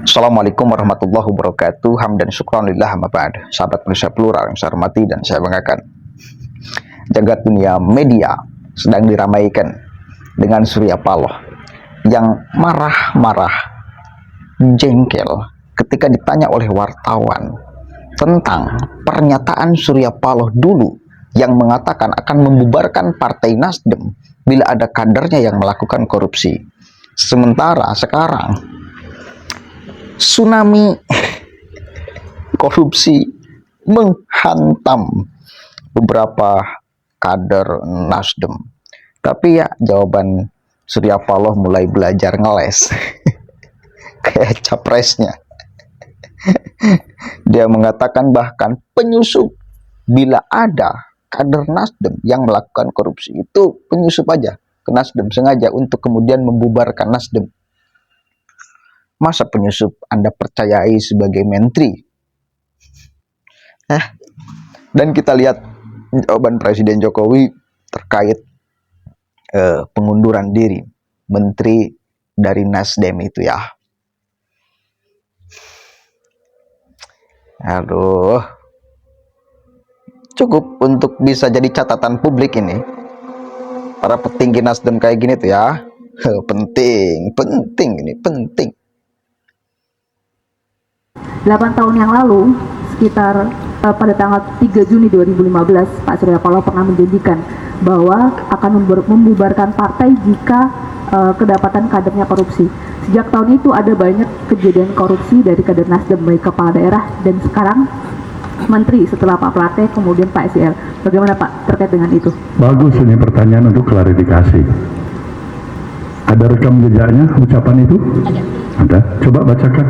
Assalamualaikum warahmatullahi wabarakatuh. Hamdan syukran lillah amma ba'd. Sahabat Indonesia Plural yang saya hormati dan saya banggakan. Jagat dunia media sedang diramaikan dengan Surya Paloh yang marah-marah, jengkel ketika ditanya oleh wartawan tentang pernyataan Surya Paloh dulu yang mengatakan akan membubarkan Partai Nasdem bila ada kadernya yang melakukan korupsi. Sementara sekarang tsunami korupsi menghantam beberapa kader Nasdem. Tapi ya jawaban Surya Paloh mulai belajar ngeles kayak capresnya. Dia mengatakan bahkan penyusup, bila ada kader Nasdem yang melakukan korupsi itu penyusup aja ke Nasdem sengaja untuk kemudian membubarkan Nasdem. Masa penyusup Anda percayai sebagai menteri? Dan kita lihat jawaban Presiden Jokowi terkait pengunduran diri menteri dari Nasdem itu ya. Aduh, cukup untuk bisa jadi catatan publik ini. Para petinggi Nasdem kayak gini tuh ya, penting ini, penting. 8 tahun yang lalu, sekitar pada tanggal 3 Juni 2015, Pak Surya Paloh pernah menjanjikan bahwa akan membubarkan partai jika kedapatan kadernya korupsi. Sejak tahun itu ada banyak kejadian korupsi dari kader Nasdem, baik kepala daerah dan sekarang menteri setelah Pak Plate, kemudian Pak SIL. Bagaimana Pak terkait dengan itu? Bagus, ini pertanyaan untuk klarifikasi. Ada rekam jejaknya ucapan itu? Ada. Coba bacakan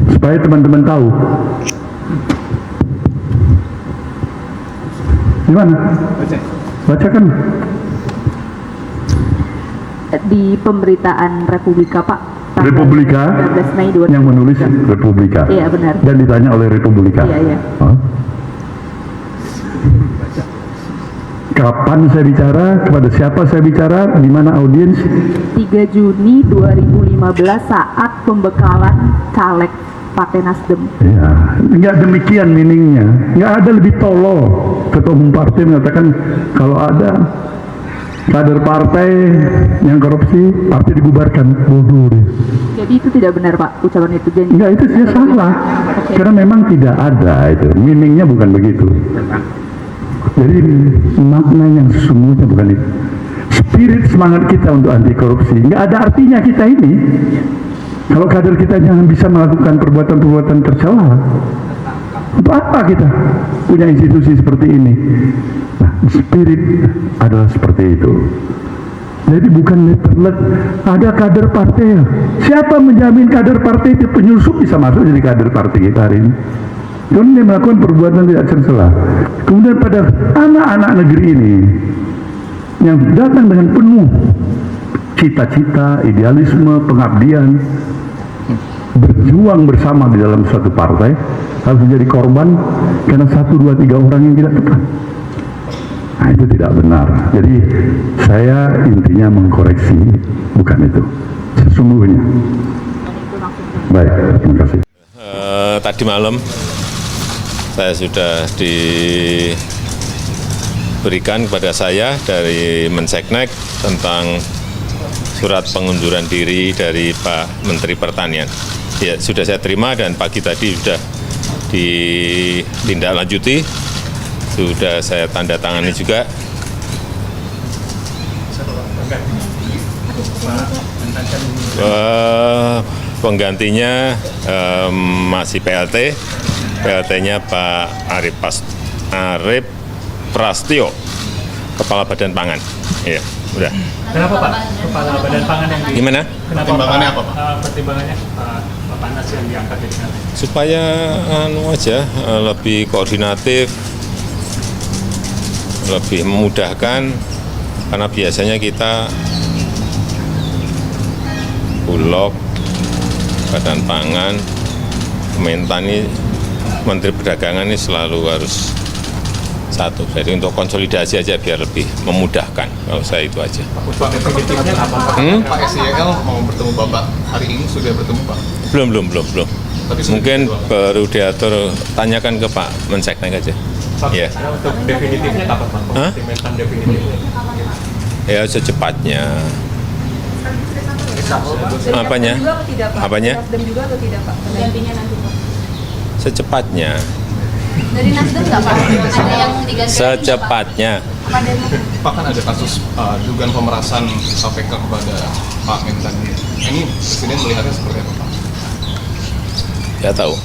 supaya teman-teman tahu. Gimana? Bacakan. Di pemberitaan Republika Pak. Republika 19 Mei 2020. yang menulis Republika. Iya benar. Dan ditanya oleh Republika. Iya. Oh. Kapan saya bicara? Kepada siapa saya bicara? Di mana audiens? 3 Juni 2015 saat pembekalan caleg Partai Nasdem. Ya, nggak demikian meaningnya. Nggak ada lebih tolol. Ketua umum partai mengatakan kalau ada kader partai yang korupsi, partai dibubarkan. Bodoh deh. Jadi itu tidak benar Pak, ucapan itu janji. Enggak, itu dia salah. Okay. Karena memang tidak ada itu. Meaningnya bukan begitu. Jadi makna yang sesungguhnya bukan itu. Spirit semangat kita untuk anti korupsi nggak ada artinya kita ini kalau kader kita jangan bisa melakukan perbuatan-perbuatan tercela. Untuk apa kita punya institusi seperti ini? Nah, spirit adalah seperti itu. Jadi bukan ada kader partai. Siapa menjamin kader partai itu penyusup bisa masuk jadi kader partai kita hari ini? Kemudian dia melakukan perbuatan tidak tercela. Kemudian pada anak-anak negeri ini yang datang dengan penuh cita-cita, idealisme, pengabdian, berjuang bersama di dalam suatu partai, harus menjadi korban karena 1, 2, 3 orang yang tidak tepat. Nah, itu tidak benar. Jadi saya intinya mengkoreksi, bukan itu sesungguhnya. Baik, terima kasih. Tadi malam saya sudah diberikan kepada saya dari Menseknek tentang surat pengunduran diri dari Pak Menteri Pertanian. Ya, sudah saya terima dan pagi tadi sudah ditindaklanjuti, sudah saya tanda tangani juga. Penggantinya masih PLT. PLT-nya Pak Arif Prastio, Kepala Badan Pangan. Iya, udah. Kenapa Pak? Kepala Badan Pangan yang Gimana? Kenapa pertimbangannya apa Pak? Pertimbangannya Pak Panas yang diangkat jadi nanti. Supaya lebih koordinatif, lebih memudahkan, karena biasanya kita Bulog, Badan Pangan, Kementan ini, Menteri Perdagangan ini selalu harus Satu, jadi untuk konsolidasi aja biar lebih memudahkan. Kalau saya itu aja. Pak, definitifnya apa Pak? Pak SYL mau bertemu Bapak hari ini sudah bertemu Pak? Belum. Tapi sudah Mungkin dijadwalkan. baru diatur, tanyakan ke Pak Menseknek aja. Pak, Ya. untuk definitifnya kapan Pak? Hah? Konfirmasi definitifnya. Ya secepatnya. Apanya? Apanya? Nasdem juga atau tidak Pak? Gantinya nanti Pak. Secepatnya. Dari Nasdem nggak Pak? Ada yang diganti? Secepatnya. Apa demo? Pak, kan ada kasus dugaan pemerasan KPK kepada Pak Mentan. Ini Presiden melihatnya seperti apa Pak? Ya tahu.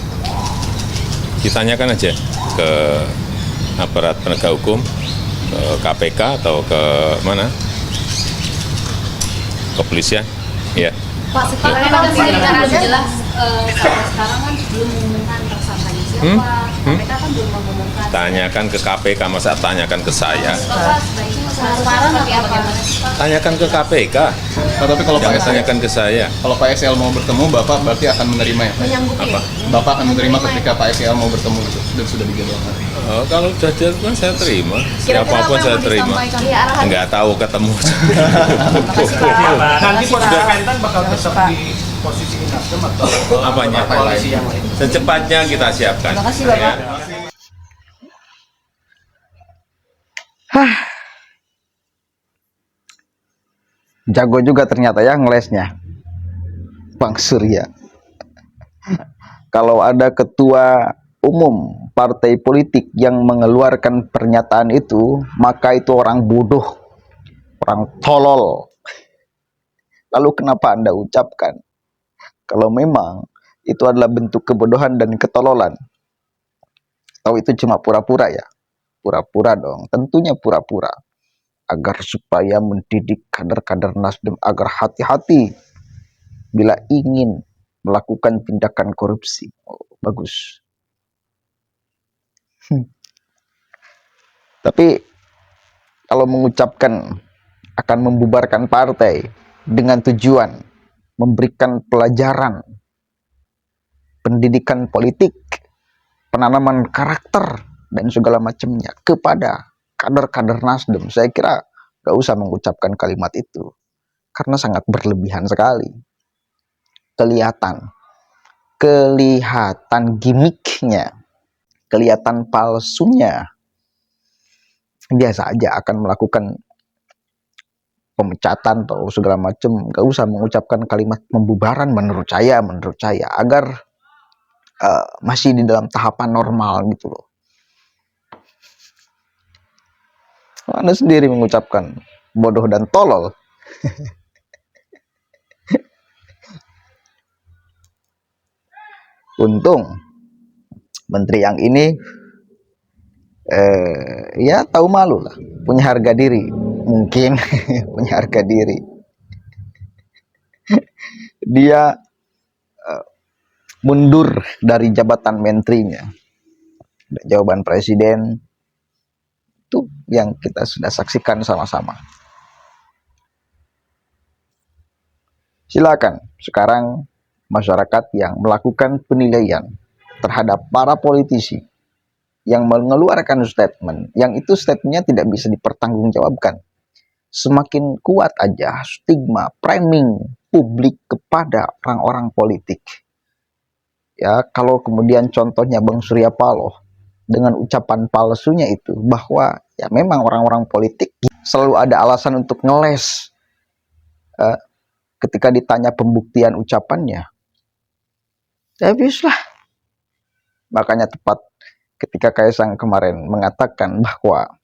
Ditanyakan aja ke aparat penegak hukum, ke KPK atau ke mana? Kepolisian. Ya. Pak, sekarang kan secara jelas sampai sekarang kan belum mengumumkan tersangkanya siapa. KPK kan belum mengumumkan. Tanyakan ke KPK, masa tanyakan ke saya? Bapak sebaiknya sekarang seperti apa? Tanyakan ke KPK. Pak, tapi kalau Pak Jangan SYL, tanyakan ke saya. kalau Pak SYL mau bertemu, Bapak berarti akan menerima ya Pak? Menyanggupi. Apa? Bapak akan menerima ketika Pak SYL mau bertemu gitu, dan sudah dijadwalkan. Oh, kalau sudah dilakukan saya terima. Kira-kira apa Siapapun yang saya mau terima. disampaikan? Iya, arahan. Enggak tahu ketemu. Nanti posisi Mentan bakal tetap di posisi Nasdem atau Apanya? koalisi yang lain? Secepatnya kita siapkan. Terima kasih, Bapak. Ya. Jago juga ternyata ya ngelesnya Bang Surya. Kalau ada ketua umum partai politik yang mengeluarkan pernyataan itu, maka itu orang bodoh, orang tolol. Lalu kenapa Anda ucapkan? Kalau memang itu adalah bentuk kebodohan dan ketololan, atau itu cuma pura-pura ya? Pura-pura dong, tentunya pura-pura. Agar supaya mendidik kader-kader Nasdem agar hati-hati bila ingin melakukan tindakan korupsi. Oh, bagus. Tapi kalau mengucapkan akan membubarkan partai dengan tujuan memberikan pelajaran, pendidikan politik, penanaman karakter dan segala macamnya kepada kader-kader Nasdem, saya kira gak usah mengucapkan kalimat itu karena sangat berlebihan sekali. Kelihatan gimmicknya, kelihatan palsunya. Biasa aja akan melakukan pemecatan atau segala macam, gak usah mengucapkan kalimat pembubaran menurut saya agar masih di dalam tahapan normal gitu loh. Anda sendiri mengucapkan bodoh dan tolol. Untung menteri yang ini ya tahu malu lah, punya harga diri, mungkin punya harga diri. Dia mundur dari jabatan menterinya. Jawaban presiden itu yang kita sudah saksikan sama-sama. Silakan sekarang masyarakat yang melakukan penilaian terhadap para politisi yang mengeluarkan statement, yang itu statementnya tidak bisa dipertanggungjawabkan. Semakin kuat aja stigma framing publik kepada orang-orang politik. Ya, kalau kemudian contohnya Bang Surya Paloh dengan ucapan palsunya itu bahwa ya memang orang-orang politik selalu ada alasan untuk ngeles ketika ditanya pembuktian ucapannya. Ya habislah. Makanya tepat ketika Kaisang kemarin mengatakan bahwa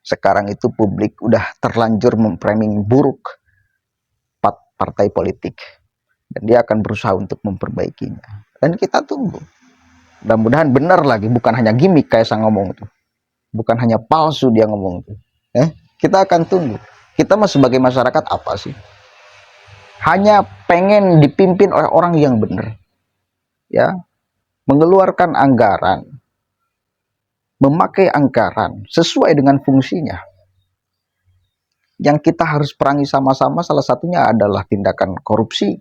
sekarang itu publik udah terlanjur memframing buruk partai politik dan dia akan berusaha untuk memperbaikinya. Dan kita tunggu. Mudah-mudahan benar lagi, bukan hanya gimmick Kaisang ngomong itu. Bukan hanya palsu dia ngomong itu. Kita akan tunggu. Kita sebagai masyarakat apa sih? Hanya pengen dipimpin oleh orang yang benar. Ya, mengeluarkan anggaran, memakai anggaran sesuai dengan fungsinya. Yang kita harus perangi sama-sama salah satunya adalah tindakan korupsi.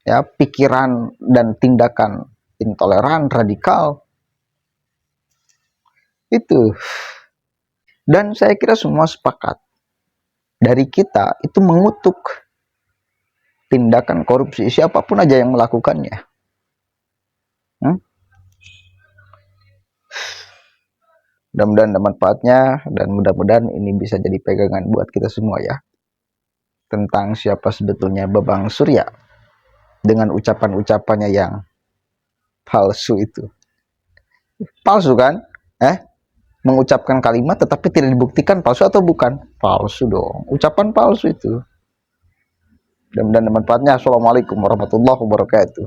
Ya, pikiran dan tindakan intoleran, radikal. Itu. Dan saya kira semua sepakat. Dari kita itu mengutuk tindakan korupsi siapapun aja yang melakukannya. Mudah-mudahan ada manfaatnya dan mudah-mudahan ini bisa jadi pegangan buat kita semua ya. Tentang siapa sebetulnya Babang Surya dengan ucapan-ucapannya yang palsu itu. Palsu kan? Mengucapkan kalimat tetapi tidak dibuktikan palsu atau bukan? Palsu dong. Ucapan palsu itu. Mudah-mudahan ada manfaatnya. Assalamualaikum warahmatullahi wabarakatuh.